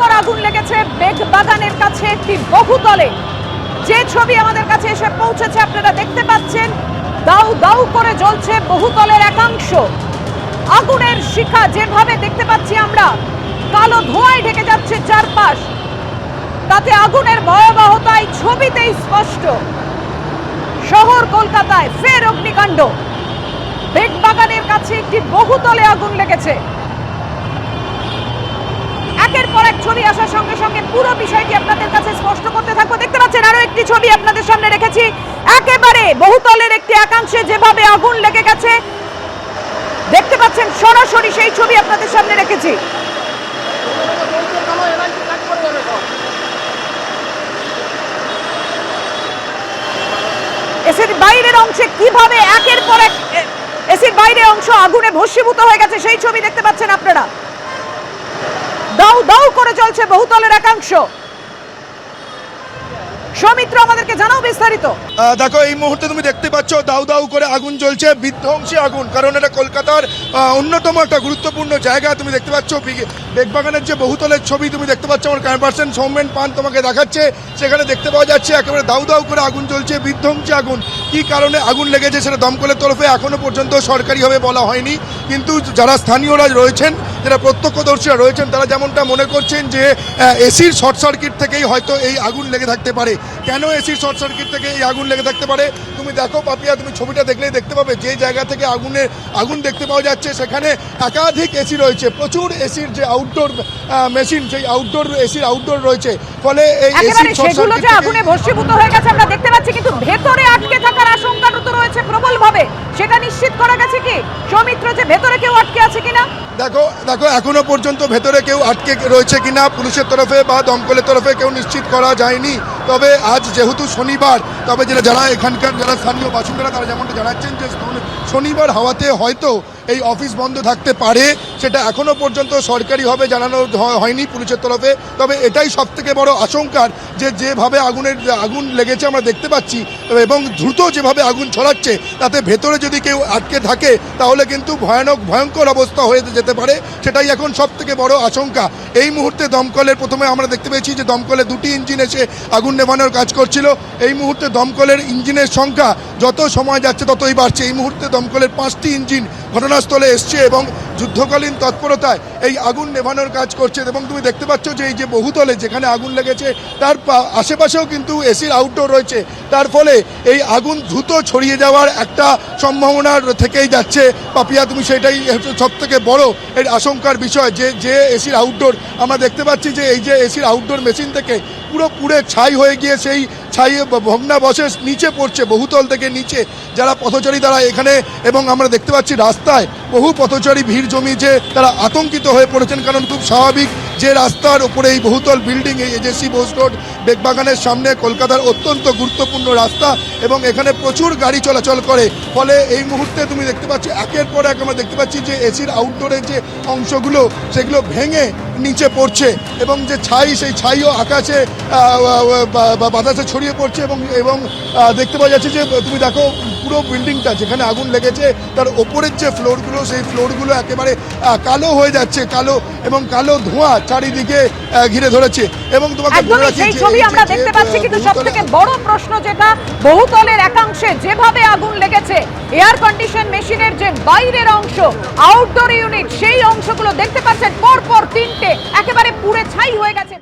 ভয়ঙ্কর আগুন লেগেছে বেগবাগানের কাছে একটি বহুতলে। যে ছবি আমাদের কাছে এসে পৌঁছেছে আপনারা দেখতে পাচ্ছেন, দাউ দাউ করে জ্বলছে বহুতলের একাংশ। আগুনের শিখা যেভাবে দেখতে পাচ্ছি আমরা, কালো ধোঁয়ায় ঢেকে যাচ্ছে চারপাশ। তাতে আগুনের ভয়াবহতাই ছবিতেই স্পষ্ট। শহর কলকাতায় ফের অগ্নিকাণ্ড। বেগবাগানের কাছে একটি বহুতলে আগুন লেগেছে। একের পর এক ছবি আসার সঙ্গে সঙ্গে পুরো বিষয়টি আপনাদের কাছে স্পষ্ট করতে থাকবো। দেখতে পাচ্ছেন আরো একটি ছবি আপনাদের সামনে রেখেছি। একেবারে বহুতলের একটি একাংশে যেভাবে আগুন লেগে গেছে দেখতে পাচ্ছেন, সরাসরি সেই ছবি আপনাদের সামনে রেখেছি। এসির বাইরের অংশে কিভাবে একের পর এক এসির বাইরের অংশ আগুনে ভস্মীভূত হয়ে গেছে সেই ছবি দেখতে পাচ্ছেন আপনারা। দাউ দাউ করে চলছে বহুতলের একাংশ। সৌমিত্র, আমাদেরকে জানাও বিস্তারিত। দেখো, এই মুহূর্তে তুমি দেখতে পাচ্ছ দাউ দাউ করে আগুন জ্বলছে, বিধ্বংসী আগুন। কারণ এটা কলকাতার অন্যতম একটা গুরুত্বপূর্ণ জায়গা। তুমি দেখতে পাচ্ছ বেগবাগানের যে বহুতলের ছবি তুমি দেখতে পাচ্ছ, আমার ক্যামেরাপার্সন সৌমেন পান তোমাকে দেখাচ্ছে। সেখানে দেখতে পাওয়া যাচ্ছে একেবারে দাউ দাউ করে আগুন জ্বলছে, বিধ্বংসী আগুন। কি কারণে আগুন লেগেছে সেটা দমকলের তরফে এখনো পর্যন্ত সরকারিভাবে বলা হয়নি। কিন্তু যারা স্থানীয়রা রয়েছেন, যারা প্রত্যক্ষদর্শীরা রয়েছেন, তারা যেমনটা মনে করছেন যে এসির শর্ট সার্কিট থেকেই হয়তো এই আগুন লেগে থাকতে পারে। কেন এসির শর্ট সার্কিট থেকে এই আগুন লেগে থাকতে পারে? তুমি দেখো পাপিয়া, তুমি ছবিটা দেখলেই দেখতে পাবে যে জায়গা থেকে আগুন দেখতে পাওয়া যাচ্ছে সেখানে একাধিক এসি রয়েছে। প্রচুর এসির যে আউটডোর মেশিন, সেই এসির আউটডোর রয়েছে। ফলে এই এসির শর্ট সার্কিট থেকে আগুনে ভস্মীভূত হয়ে গেছে আমরা দেখতে পাচ্ছি, কিন্তু ভেতরে আটকে থাকার আশঙ্কা তো রয়েছে প্রবলভাবে। সেটা নিশ্চিত করা গেছে কি সৌমিত্র, যে ভেতরে কেউ আটকে আছে কিনা? দেখো এখনো পর্যন্ত ভেতরে কেউ আটকে রয়েছে কিনা পুলিশের তরফে বা দমকলের তরফে কেউ নিশ্চিত করা যায়নি। তবে আজ যেহেতু শনিবার, তবে যারা এখানকার যারা স্থানীয় বাসিন্দারা তারা যেমনটা জানাচ্ছেন যে শনিবার হওয়াতে হয়তো এই অফিস বন্ধ থাকতে পারে। সেটা এখনো পর্যন্ত সরকারিভাবে জানানো হয়নি পুলিশের তরফে। তবে এটাই সবথেকে বড় আশঙ্কার, যে যেভাবে আগুন লেগেছে আমরা দেখতে পাচ্ছি এবং দ্রুত যেভাবে আগুন ছড়াচ্ছে, তাতে ভেতরে যদি কেউ আটকে থাকে তাহলে কিন্তু ভয়ঙ্কর অবস্থা হয়ে যেতে পারে। সেটাই এখন সবথেকে বড় আশঙ্কা। এই মুহূর্তে দমকলের প্রথমে আমরা দেখতে পেয়েছি যে দমকলে দুটি ইঞ্জিন এসে আগুন নেভানোর কাজ করছিল। এই মুহূর্তে দমকলের ইঞ্জিনের সংখ্যা যত সময় যাচ্ছে ততই বাড়ছে। এই মুহূর্তে দমকলের 5টি ইঞ্জিন ঘটনাস্থলে এসছে এবং যুদ্ধকালীন তৎপরতায় এই আগুন নেভানোর কাজ করছে। এবং তুমি দেখতে পাচ্ছ যে এই যে বহুতলে যেখানে আগুন লেগেছে তার আশেপাশেও কিন্তু এসির আউটডোর রয়েছে। তার ফলে এই আগুন দ্রুত ছড়িয়ে যাওয়ার একটা সম্ভাবনা থেকেই যাচ্ছে। পাপিয়া, তুমি সেটাই সবথেকে বড় এর আশঙ্কার বিষয়, যে এসির আউটডোর আমরা দেখতে পাচ্ছি যে এই যে এসির আউটডোর মেশিন থেকে পুরো ছাই হয়ে গিয়ে সেই ছাই ভগ্নাবশেষ নিচে পড়ছে বহুতল থেকে নিচে। যারা পথচারী তারা এখানে, এবং আমরা দেখতে পাচ্ছি রাস্তায় বহু পথচারী ভিড় জমিয়েছে, তারা আতঙ্কিত হয়ে পড়েছেন। কারণ খুব স্বাভাবিক যে রাস্তার উপরে এই বহুতল বিল্ডিং, এই এজেসি বোস রোড বেগবাগানের সামনে কলকাতার অত্যন্ত গুরুত্বপূর্ণ রাস্তা এবং এখানে প্রচুর গাড়ি চলাচল করে। ফলে এই মুহূর্তে তুমি দেখতে পাচ্ছি একের পর এক আমরা দেখতে পাচ্ছি যে এসির আউটডোরের যে অংশগুলো সেগুলো ভেঙে নিচে পড়ছে এবং যে সেই ছাইও আকাশে বাতাসে ছড়িয়ে পড়ছে এবং দেখতে পাওয়া যাচ্ছে যে তুমি দেখো পুরো বিল্ডিংটা যেখানে আগুন লেগেছে তার ওপরের যে ফ্লোরগুলো, সেই ফ্লোরগুলো একেবারে কালো হয়ে যাচ্ছে, কালো ধোঁয়া চারিদিকে ঘিরে ধরেছে। এবং তোমাকে বলে রাখি সেই ছবি আমরা দেখতে পাচ্ছি, কিন্তু সবথেকে বড় প্রশ্ন যেটা, বহুতলের একাংশে যেভাবে আগুন লেগেছে, এয়ার কন্ডিশন মেশিনের যে বাইরের অংশ, আউটডোর ইউনিট, সেই অংশগুলো দেখতে পাচ্ছেন পরপর 3টে একেবারে পুড়ে ছাই হয়ে গেছে।